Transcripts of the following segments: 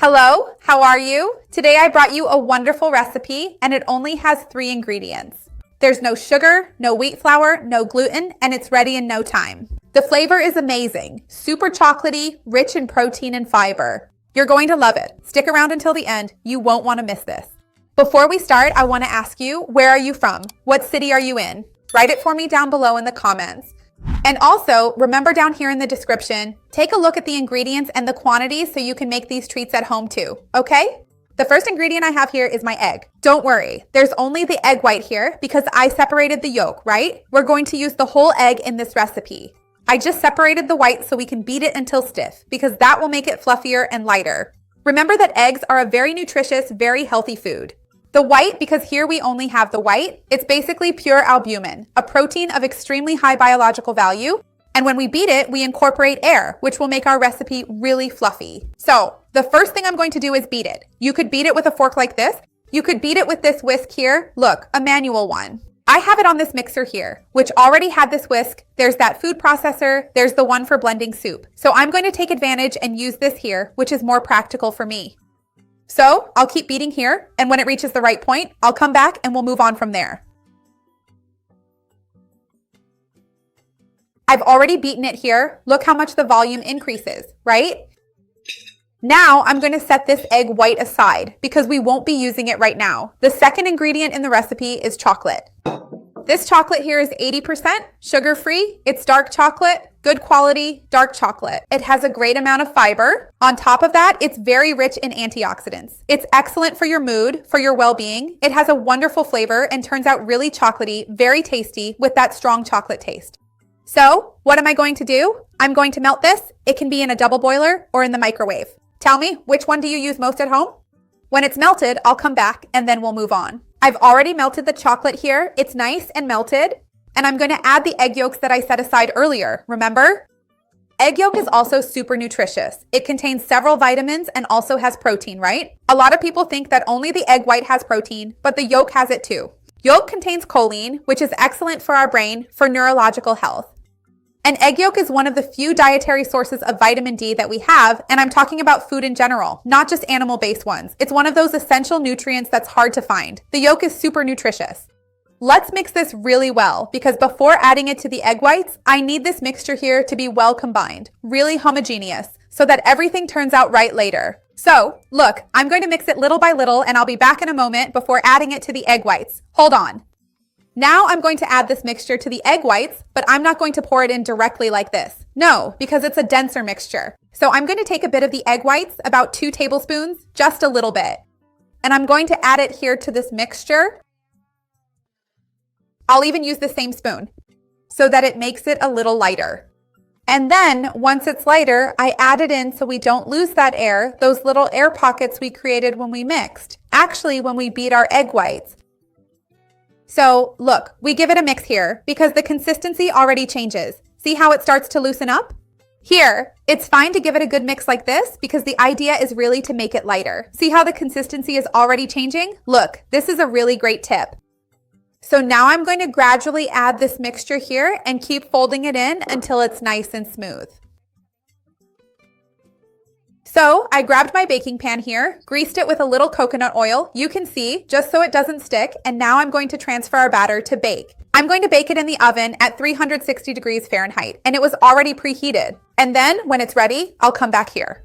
Hello, how are you? Today I brought you a wonderful recipe and it only has 3 ingredients. There's no sugar, no wheat flour, no gluten, and it's ready in no time. The flavor is amazing, super chocolatey, rich in protein and fiber. You're going to love it. Stick around until the end. You won't want to miss this. Before we start, I want to ask you, where are you from? What city are you in? Write it for me down below in the comments. And also, remember down here in the description, take a look at the ingredients and the quantities so you can make these treats at home too, okay? The first ingredient I have here is my egg. Don't worry, there's only the egg white here because I separated the yolk, right? We're going to use the whole egg in this recipe. I just separated the white so we can beat it until stiff because that will make it fluffier and lighter. Remember that eggs are a very nutritious, very healthy food. The white, because here we only have the white, it's basically pure albumin, a protein of extremely high biological value. And when we beat it, we incorporate air, which will make our recipe really fluffy. So the first thing I'm going to do is beat it. You could beat it with a fork like this. You could beat it with this whisk here. Look, a manual one. I have it on this mixer here, which already had this whisk. There's that food processor. There's the one for blending soup. So I'm going to take advantage and use this here, which is more practical for me. So I'll keep beating here, and when it reaches the right point, I'll come back and we'll move on from there. I've already beaten it here. Look how much the volume increases, right? Now I'm going to set this egg white aside because we won't be using it right now. The second ingredient in the recipe is chocolate. This chocolate here is 80% sugar-free. It's dark chocolate, good quality, dark chocolate. It has a great amount of fiber. On top of that, it's very rich in antioxidants. It's excellent for your mood, for your well-being. It has a wonderful flavor and turns out really chocolatey, very tasty with that strong chocolate taste. So, what am I going to do? I'm going to melt this. It can be in a double boiler or in the microwave. Tell me, which one do you use most at home? When it's melted, I'll come back and then we'll move on. I've already melted the chocolate here. It's nice and melted. And I'm going to add the egg yolks that I set aside earlier, remember? Egg yolk is also super nutritious. It contains several vitamins and also has protein, right? A lot of people think that only the egg white has protein, but the yolk has it too. Yolk contains choline, which is excellent for our brain for neurological health. And egg yolk is one of the few dietary sources of vitamin D that we have, and I'm talking about food in general, not just animal-based ones. It's one of those essential nutrients that's hard to find. The yolk is super nutritious. Let's mix this really well, because before adding it to the egg whites, I need this mixture here to be well combined, really homogeneous, so that everything turns out right later. So, look, I'm going to mix it little by little, and I'll be back in a moment before adding it to the egg whites. Hold on. Now I'm going to add this mixture to the egg whites, but I'm not going to pour it in directly like this. No, because it's a denser mixture. So I'm going to take a bit of the egg whites, about 2 tablespoons, just a little bit. And I'm going to add it here to this mixture. I'll even use the same spoon so that it makes it a little lighter. And then once it's lighter, I add it in so we don't lose that air, those little air pockets we created when we mixed. Actually, when we beat our egg whites. So look, we give it a mix here because the consistency already changes. See how it starts to loosen up? Here, it's fine to give it a good mix like this because the idea is really to make it lighter. See how the consistency is already changing? Look, this is a really great tip. So now I'm going to gradually add this mixture here and keep folding it in until it's nice and smooth. So I grabbed my baking pan here, greased it with a little coconut oil, you can see, just so it doesn't stick, and now I'm going to transfer our batter to bake. I'm going to bake it in the oven at 360 degrees Fahrenheit, and it was already preheated. And then, when it's ready, I'll come back here.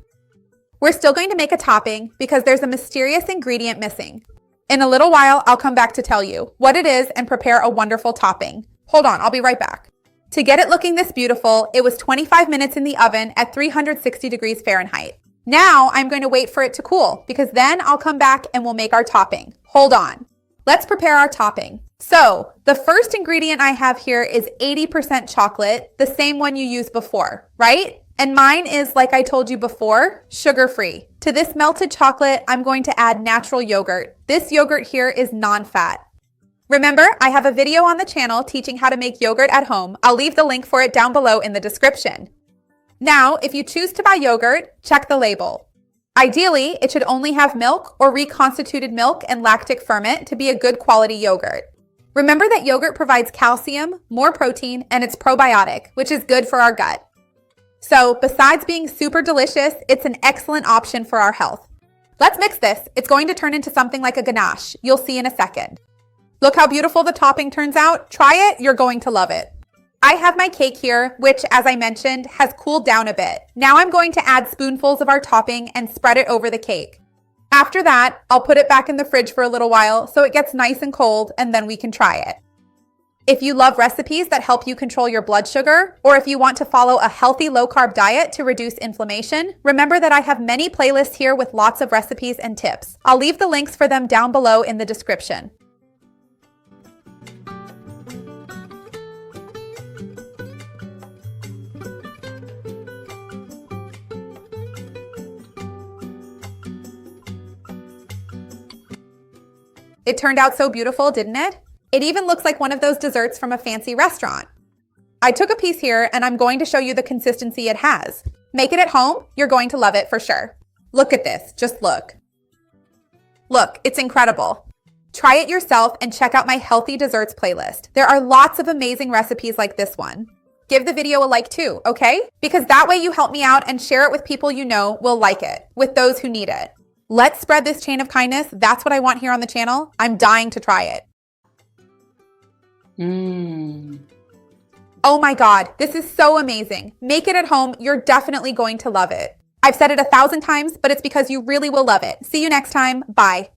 We're still going to make a topping because there's a mysterious ingredient missing. In a little while, I'll come back to tell you what it is and prepare a wonderful topping. Hold on, I'll be right back. To get it looking this beautiful, it was 25 minutes in the oven at 360 degrees Fahrenheit. Now I'm going to wait for it to cool because then I'll come back and we'll make our topping. Hold on. Let's prepare our topping. So the first ingredient I have here is 80% chocolate, the same one you used before, right? And mine is, like I told you before, sugar-free. To this melted chocolate, I'm going to add natural yogurt. This yogurt here is non-fat. Remember, I have a video on the channel teaching how to make yogurt at home. I'll leave the link for it down below in the description. Now, if you choose to buy yogurt, check the label. Ideally, it should only have milk or reconstituted milk and lactic ferment to be a good quality yogurt. Remember that yogurt provides calcium, more protein, and it's probiotic, which is good for our gut. So besides being super delicious, it's an excellent option for our health. Let's mix this. It's going to turn into something like a ganache. You'll see in a second. Look how beautiful the topping turns out. Try it, you're going to love it. I have my cake here, which, as I mentioned, has cooled down a bit. Now I'm going to add spoonfuls of our topping and spread it over the cake. After that, I'll put it back in the fridge for a little while so it gets nice and cold, and then we can try it. If you love recipes that help you control your blood sugar, or if you want to follow a healthy low-carb diet to reduce inflammation, remember that I have many playlists here with lots of recipes and tips. I'll leave the links for them down below in the description. It turned out so beautiful, didn't it? It even looks like one of those desserts from a fancy restaurant. I took a piece here and I'm going to show you the consistency it has. Make it at home, you're going to love it for sure. Look at this, just look. Look, it's incredible. Try it yourself and check out my healthy desserts playlist. There are lots of amazing recipes like this one. Give the video a like too, okay? Because that way you help me out and share it with people you know will like it, with those who need it. Let's spread this chain of kindness. That's what I want here on the channel. I'm dying to try it. Oh my God, this is so amazing. Make it at home. You're definitely going to love it. I've said it 1,000 times, but it's because you really will love it. See you next time. Bye.